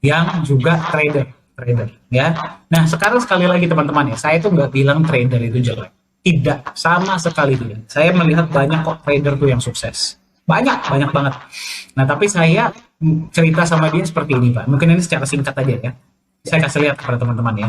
yang juga trader ya. Nah sekarang sekali lagi teman-teman ya, saya tuh nggak bilang trader itu jelek, tidak, sama sekali tidak. Saya melihat banyak kok trader tuh yang sukses, banyak banyak banget. Nah tapi saya cerita sama dia seperti ini Pak, mungkin ini secara singkat aja ya, saya kasih lihat kepada teman-teman ya.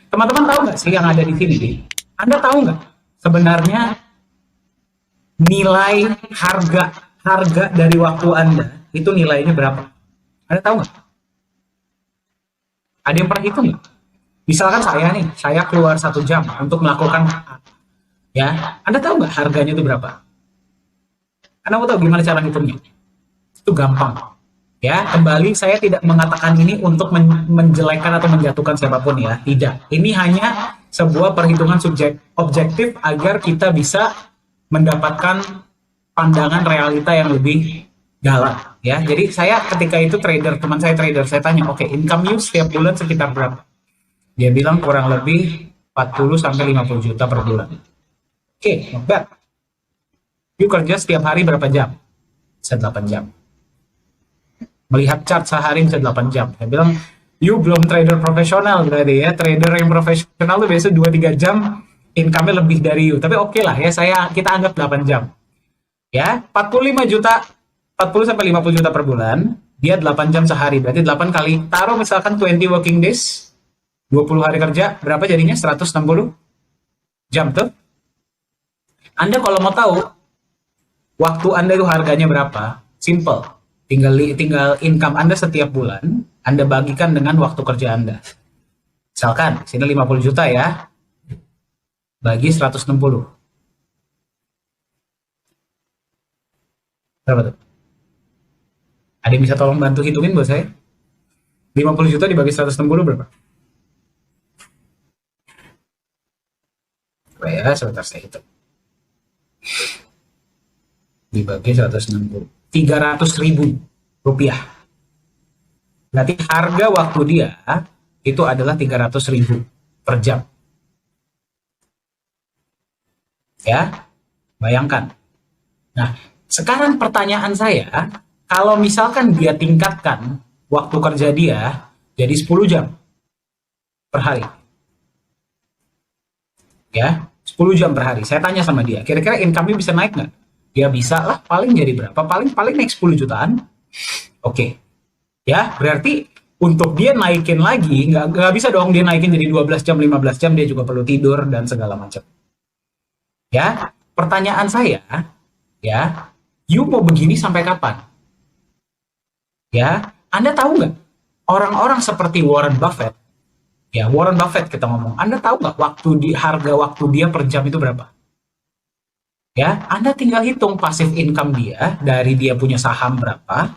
Teman-teman tahu nggak sih yang ada di sini nih, Anda tahu nggak sebenarnya nilai harga harga dari waktu Anda itu nilainya berapa? Anda tahu nggak? Ada yang pernah hitung nggak? Misalkan saya nih, saya keluar 1 jam untuk melakukan A, ya, Anda tahu nggak harganya itu berapa? Anda mau tahu gimana cara hitungnya? Itu gampang. Ya, kembali saya tidak mengatakan ini untuk menjelekkan atau menjatuhkan siapapun ya, tidak. Ini hanya sebuah perhitungan objektif agar kita bisa mendapatkan pandangan realita yang lebih dalam ya. Jadi saya ketika itu trader, teman saya trader, saya tanya, oke, income you setiap bulan sekitar berapa? Dia bilang kurang lebih 40 sampai 50 juta per bulan. Oke, not bad. You kerja setiap hari berapa jam? Bisa 8 jam. Melihat chart sehari bisa 8 jam. Saya bilang, you belum trader profesional berarti ya. Trader yang profesional tuh biasa 2-3 jam income-nya lebih dari you. Tapi oke lah ya, kita anggap 8 jam. Ya, 45 juta, 40 sampai 50 juta per bulan, dia 8 jam sehari. Berarti 8 kali, taruh misalkan 20 working days, 20 hari kerja, berapa jadinya? 160 jam tuh. Anda kalau mau tahu waktu Anda itu harganya berapa, simple. Tinggal income Anda setiap bulan, Anda bagikan dengan waktu kerja Anda. Misalkan, sini 50 juta ya, bagi 160. Berapa tuh? Ada yang bisa tolong bantu hitungin buat saya? 50 juta dibagi 160 berapa? Ya, sebentar saya hitung. Dibagi 160. 300 ribu rupiah. Berarti harga waktu dia itu adalah 300 ribu per jam. Ya, bayangkan. Nah, sekarang pertanyaan saya, kalau misalkan dia tingkatkan waktu kerja dia jadi 10 jam per hari. Ya, 10 jam per hari. Saya tanya sama dia, kira-kira income-nya bisa naik nggak? Dia bisa lah, paling jadi berapa? Paling naik 10 jutaan. Oke. Ya, berarti untuk dia naikin lagi, nggak bisa dong dia naikin jadi 12 jam, 15 jam, dia juga perlu tidur dan segala macam. Ya, pertanyaan saya, ya, you mau begini sampai kapan? Ya, Anda tahu nggak? Orang-orang seperti Warren Buffett, ya Warren Buffett kita ngomong, Anda tahu nggak harga waktu dia per jam itu berapa? Ya, Anda tinggal hitung passive income dia dari dia punya saham berapa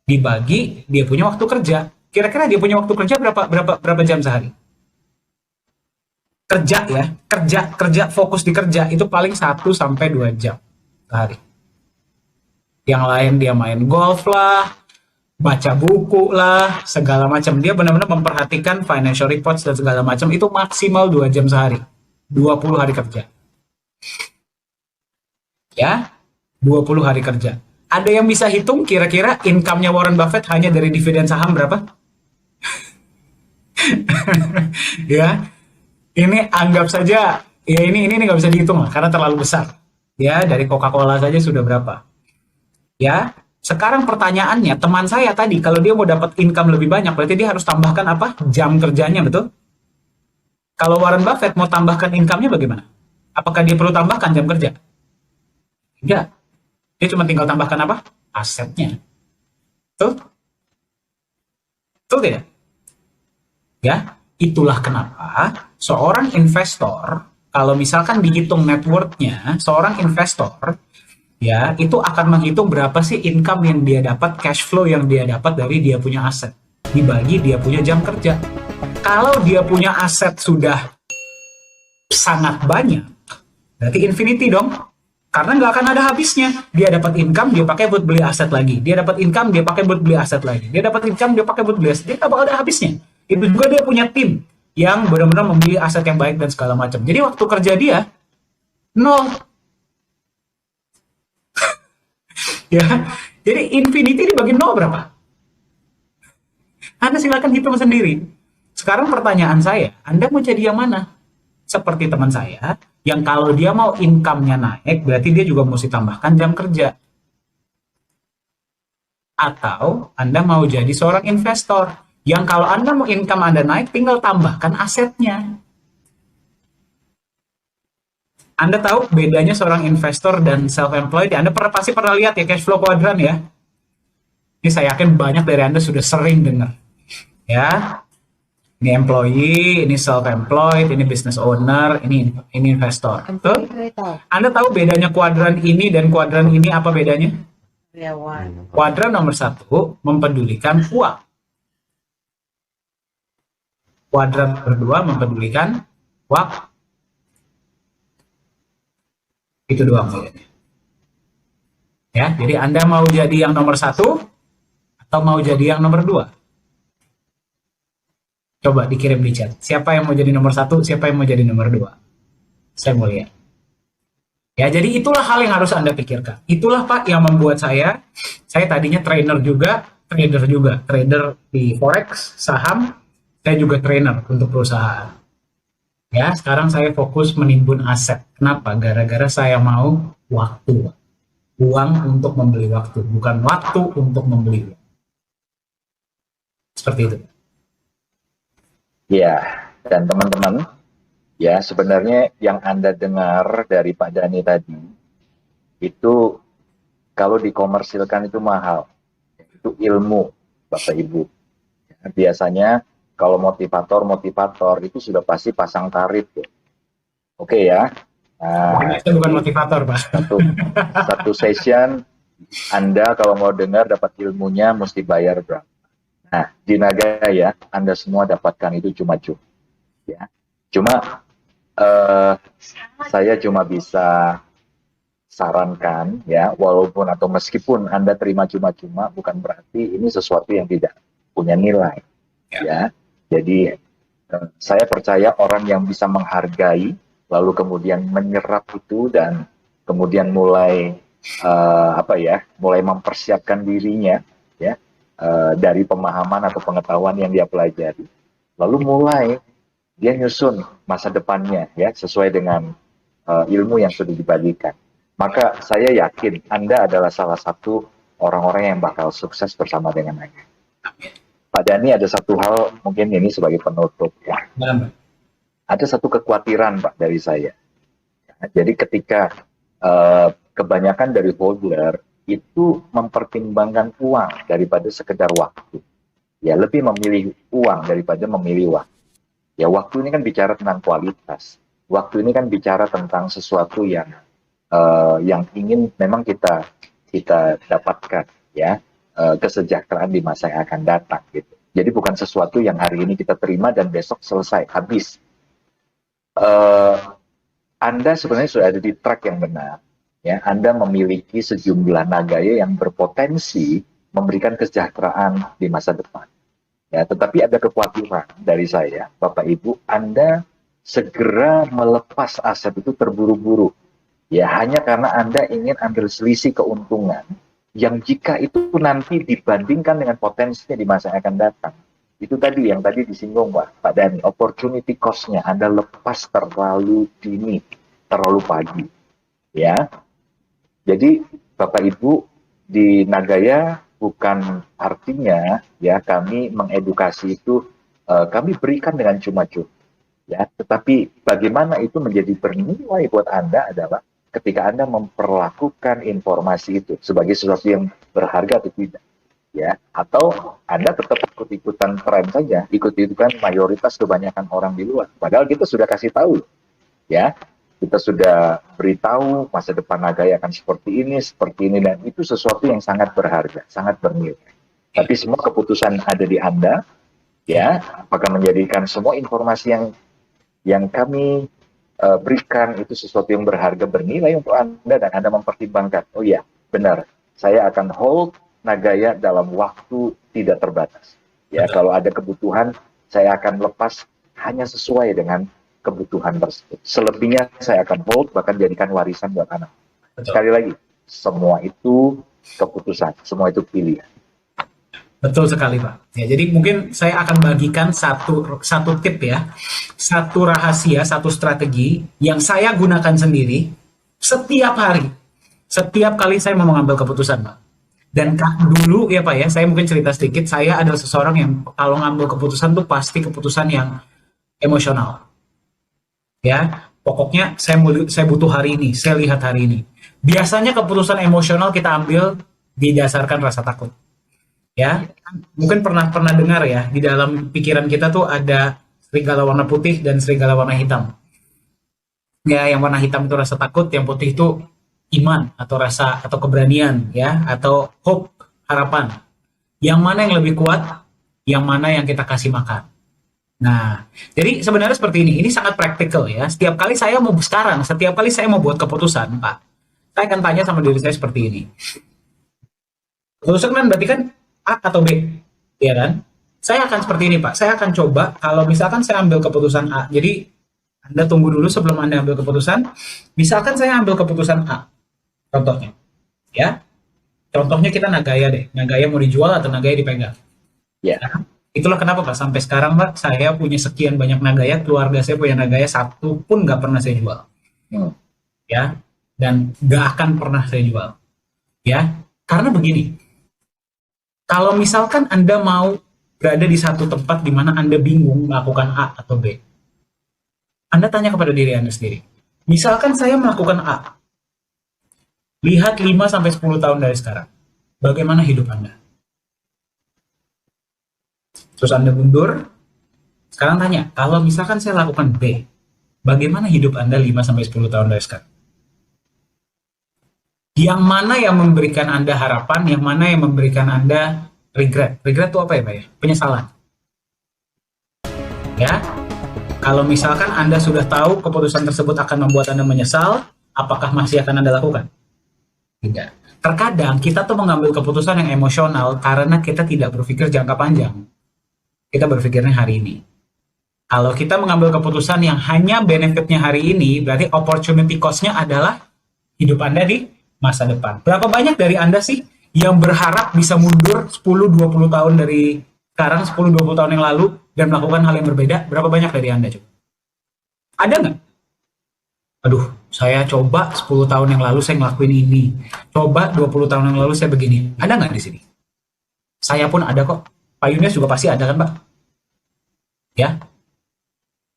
dibagi dia punya waktu kerja. Kira-kira dia punya waktu kerja berapa jam sehari? Kerja ya, kerja fokus di kerja itu paling 1 sampai 2 jam sehari. Yang lain dia main golf lah, baca buku lah, segala macam. Dia benar-benar memperhatikan financial reports dan segala macam, itu maksimal 2 jam sehari. 20 hari kerja. Ya, 20 hari kerja. Ada yang bisa hitung kira-kira income-nya Warren Buffett hanya dari dividen saham berapa? Ya, ini anggap saja, ya ini nggak bisa dihitung lah, karena terlalu besar. Ya, dari Coca-Cola saja sudah berapa? Ya, sekarang pertanyaannya, teman saya tadi, kalau dia mau dapat income lebih banyak, berarti dia harus tambahkan apa? Jam kerjanya, betul? Kalau Warren Buffett mau tambahkan income-nya bagaimana? Apakah dia perlu tambahkan jam kerja? Tidak. Dia cuma tinggal tambahkan apa? Asetnya. Betul? Betul tidak? Ya, itulah kenapa seorang investor, kalau misalkan dihitung net worth-nya, seorang investor, ya, itu akan menghitung berapa sih income yang dia dapat, cash flow yang dia dapat dari dia punya aset, dibagi dia punya jam kerja. Kalau dia punya aset sudah sangat banyak, berarti infinity dong. Karena nggak akan ada habisnya. Dia dapat income, dia pakai buat beli aset lagi. Dia dapat income, dia pakai buat beli aset lagi. Dia dapat income, dia pakai buat beli aset. Dia nggak bakal ada habisnya. Itu juga dia punya tim yang benar-benar membeli aset yang baik dan segala macam. Jadi waktu kerja dia nol. Ya, jadi infinity dibagi nol berapa? Anda silakan hitung sendiri. Sekarang pertanyaan saya, Anda mau jadi yang mana? Seperti teman saya, yang kalau dia mau income-nya naik, berarti dia juga mesti tambahkan jam kerja. Atau Anda mau jadi seorang investor, yang kalau Anda mau income Anda naik, tinggal tambahkan asetnya. Anda tahu bedanya seorang investor dan self-employed? Anda pasti pernah lihat ya cash flow quadrant ya? Ini saya yakin banyak dari Anda sudah sering dengar. Ya, ini employee, ini self-employed, ini business owner, ini investor. Tuh, Anda tahu bedanya kuadran ini dan kuadran ini apa bedanya? Kuadran nomor 1 mempedulikan uang. Kuadran nomor 2 mempedulikan waktu. Itu doang bedanya. Ya, jadi Anda mau jadi yang nomor 1 atau mau jadi yang nomor 2? Coba dikirim di chat. Siapa yang mau jadi nomor 1, siapa yang mau jadi nomor 2? Saya mau lihat. Ya, jadi itulah hal yang harus Anda pikirkan. Itulah Pak yang membuat saya tadinya trader juga, trader di forex, saham, saya juga trainer untuk perusahaan. Ya, sekarang saya fokus menimbun aset. Kenapa? Gara-gara saya mau waktu. Uang untuk membeli waktu, bukan waktu untuk membeli uang. Seperti itu. Ya, dan teman-teman, ya sebenarnya yang Anda dengar dari Pak Dhani tadi, itu kalau dikomersilkan itu mahal. Itu ilmu, Bapak Ibu. Biasanya kalau motivator itu sudah pasti pasang tarif. Ya. Oke ya. Nah, itu bukan motivator, Pak. Satu session, Anda kalau mau dengar dapat ilmunya mesti bayar berapa. Nah, di Nagaya Anda semua dapatkan itu cuma-cuma. Ya. Cuma saya cuma bisa sarankan ya, walaupun atau meskipun Anda terima cuma-cuma, bukan berarti ini sesuatu yang tidak punya nilai. Ya. Jadi saya percaya orang yang bisa menghargai, lalu kemudian menyerap itu dan kemudian mulai mulai mempersiapkan dirinya ya dari pemahaman atau pengetahuan yang dia pelajari, lalu mulai dia nyusun masa depannya ya sesuai dengan ilmu yang sudah dibagikan. Maka saya yakin Anda adalah salah satu orang-orang yang bakal sukses bersama dengan Anda. Pak Dhani, ada satu hal mungkin ini sebagai penutup ya. Ada satu kekhawatiran Pak dari saya. Jadi ketika kebanyakan dari holder itu mempertimbangkan uang daripada sekedar waktu. Ya, lebih memilih uang daripada memilih waktu. Ya, waktu ini kan bicara tentang kualitas. Waktu ini kan bicara tentang sesuatu yang ingin memang kita dapatkan ya, kesejahteraan di masa yang akan datang gitu. Jadi bukan sesuatu yang hari ini kita terima dan besok selesai habis. Anda sebenarnya sudah ada di track yang benar. Ya, Anda memiliki sejumlah nagaya yang berpotensi memberikan kesejahteraan di masa depan. Ya, tetapi ada kekhawatiran dari saya, Bapak Ibu, Anda segera melepas aset itu terburu-buru. Ya, hanya karena Anda ingin ambil selisih keuntungan yang jika itu nanti dibandingkan dengan potensinya di masa yang akan datang. Itu tadi yang tadi disinggung Pak Dhani, opportunity cost-nya Anda lepas terlalu dini, terlalu pagi. Ya. Jadi Bapak Ibu di Nagaya bukan artinya ya kami mengedukasi itu kami berikan dengan cuma-cuma. Ya, tetapi bagaimana itu menjadi bernilai buat Anda adalah ketika Anda memperlakukan informasi itu sebagai sesuatu yang berharga atau tidak. Ya, atau Anda tetap ikut-ikutan tren saja, ikut-ikutan mayoritas kebanyakan orang di luar. Padahal kita sudah kasih tahu, ya, kita sudah beritahu masa depan Nagaya akan seperti ini, dan itu sesuatu yang sangat berharga, sangat bernilai. Tapi semua keputusan ada di Anda, ya, apakah menjadikan semua informasi yang kami berikan itu sesuatu yang berharga, bernilai untuk Anda, dan Anda mempertimbangkan, oh iya, benar, saya akan hold Nagaya dalam waktu tidak terbatas. Ya, kalau ada kebutuhan, saya akan lepas hanya sesuai dengan kebutuhan tersebut. Selebihnya saya akan hold, bahkan jadikan warisan buat anak. Sekali lagi, semua itu keputusan, semua itu pilihan. Betul sekali, Pak. Ya, jadi mungkin saya akan bagikan satu tip ya, satu rahasia, satu strategi yang saya gunakan sendiri setiap hari, setiap kali saya mau mengambil keputusan, Pak. Dan dulu ya Pak ya, saya mungkin cerita sedikit, saya adalah seseorang yang kalau ngambil keputusan tuh pasti keputusan yang emosional. Ya, pokoknya saya butuh hari ini, saya lihat hari ini. Biasanya keputusan emosional kita ambil didasarkan rasa takut. Ya, mungkin pernah pernah dengar ya, di dalam pikiran kita tuh ada serigala warna putih dan serigala warna hitam. Ya, yang warna hitam itu rasa takut, yang putih itu iman atau rasa atau keberanian ya, atau hope, harapan. Yang mana yang lebih kuat, yang mana yang kita kasih makan. Nah, jadi sebenarnya seperti ini. Ini sangat praktikal ya. Setiap kali saya mau buat keputusan, Pak, saya akan tanya sama diri saya seperti ini. Keputusan kan berarti kan A atau B, ya kan? Saya akan seperti ini, Pak. Saya akan coba kalau misalkan saya ambil keputusan A. Jadi Anda tunggu dulu sebelum Anda ambil keputusan. Misalkan saya ambil keputusan A, contohnya, ya. Contohnya kita Nagaya deh. Nagaya mau dijual atau Nagaya dipegang. Ya. Nah, itulah kenapa Pak sampai sekarang Pak saya punya sekian banyak Nagaya, keluarga saya punya Nagaya, satu pun nggak pernah saya jual. Ya, dan nggak akan pernah saya jual. Ya, karena begini. Kalau misalkan Anda mau berada di satu tempat di mana Anda bingung melakukan A atau B, Anda tanya kepada diri Anda sendiri. Misalkan saya melakukan A, lihat 5-10 tahun dari sekarang, bagaimana hidup Anda? Terus Anda mundur, sekarang tanya, kalau misalkan saya lakukan B, bagaimana hidup Anda 5-10 tahun dari sekarang? Yang mana yang memberikan Anda harapan, yang mana yang memberikan Anda regret? Regret itu apa ya, Pak ya? Penyesalan. Ya, kalau misalkan Anda sudah tahu keputusan tersebut akan membuat Anda menyesal, apakah masih akan Anda lakukan? Tidak. Terkadang kita tuh mengambil keputusan yang emosional karena kita tidak berpikir jangka panjang. Kita berpikirnya hari ini. Kalau kita mengambil keputusan yang hanya benefitnya hari ini, berarti opportunity cost-nya adalah hidup Anda di masa depan. Berapa banyak dari Anda sih yang berharap bisa mundur 10-20 tahun dari sekarang, 10-20 tahun yang lalu, dan melakukan hal yang berbeda? Berapa banyak dari Anda coba? Ada nggak? Aduh, saya coba 10 tahun yang lalu saya ngelakuin ini. Coba 20 tahun yang lalu saya begini. Ada nggak di sini? Saya pun ada kok. Pak Yunus juga pasti ada kan, Pak? Ya,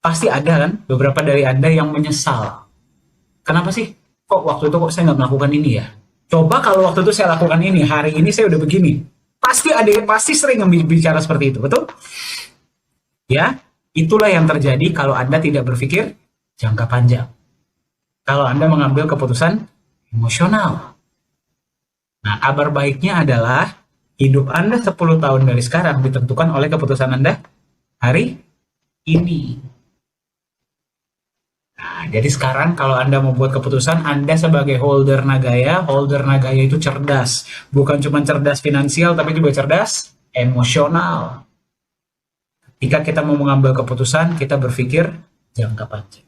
pasti ada kan beberapa dari Anda yang menyesal. Kenapa sih? Kok waktu itu kok saya nggak melakukan ini ya? Coba kalau waktu itu saya lakukan ini, hari ini saya udah begini. Pasti sering bicara seperti itu, betul? Ya, itulah yang terjadi kalau Anda tidak berpikir jangka panjang. Kalau Anda mengambil keputusan emosional. Nah, kabar baiknya adalah hidup Anda 10 tahun dari sekarang ditentukan oleh keputusan Anda hari ini. Nah, jadi sekarang kalau Anda membuat keputusan, Anda sebagai holder Nagaya itu cerdas. Bukan cuma cerdas finansial, tapi juga cerdas emosional. Ketika kita mau mengambil keputusan, kita berpikir jangka panjang.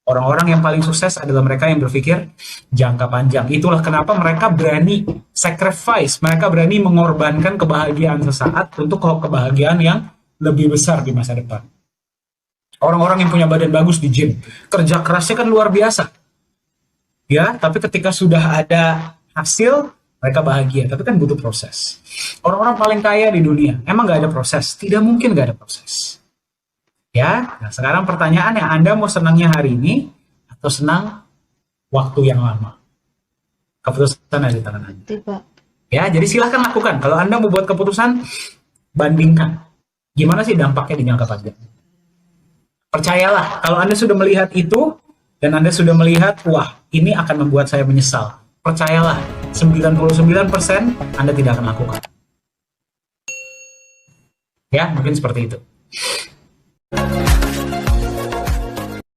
Orang-orang yang paling sukses adalah mereka yang berpikir jangka panjang. Itulah kenapa mereka berani sacrifice, mereka berani mengorbankan kebahagiaan sesaat untuk kebahagiaan yang lebih besar di masa depan. Orang-orang yang punya badan bagus di gym, kerja kerasnya kan luar biasa. Ya, tapi ketika sudah ada hasil, mereka bahagia. Tapi kan butuh proses. Orang-orang paling kaya di dunia, emang nggak ada proses? Tidak mungkin nggak ada proses. Ya, nah sekarang pertanyaannya, Anda mau senangnya hari ini atau senang waktu yang lama? Keputusan ada di tangan Anda. Ya, jadi silahkan lakukan. Kalau Anda mau buat keputusan, bandingkan. Gimana sih dampaknya di jangka panjang? Percayalah, kalau Anda sudah melihat itu, dan Anda sudah melihat, wah, ini akan membuat saya menyesal. Percayalah, 99% Anda tidak akan lakukan. Ya, mungkin seperti itu.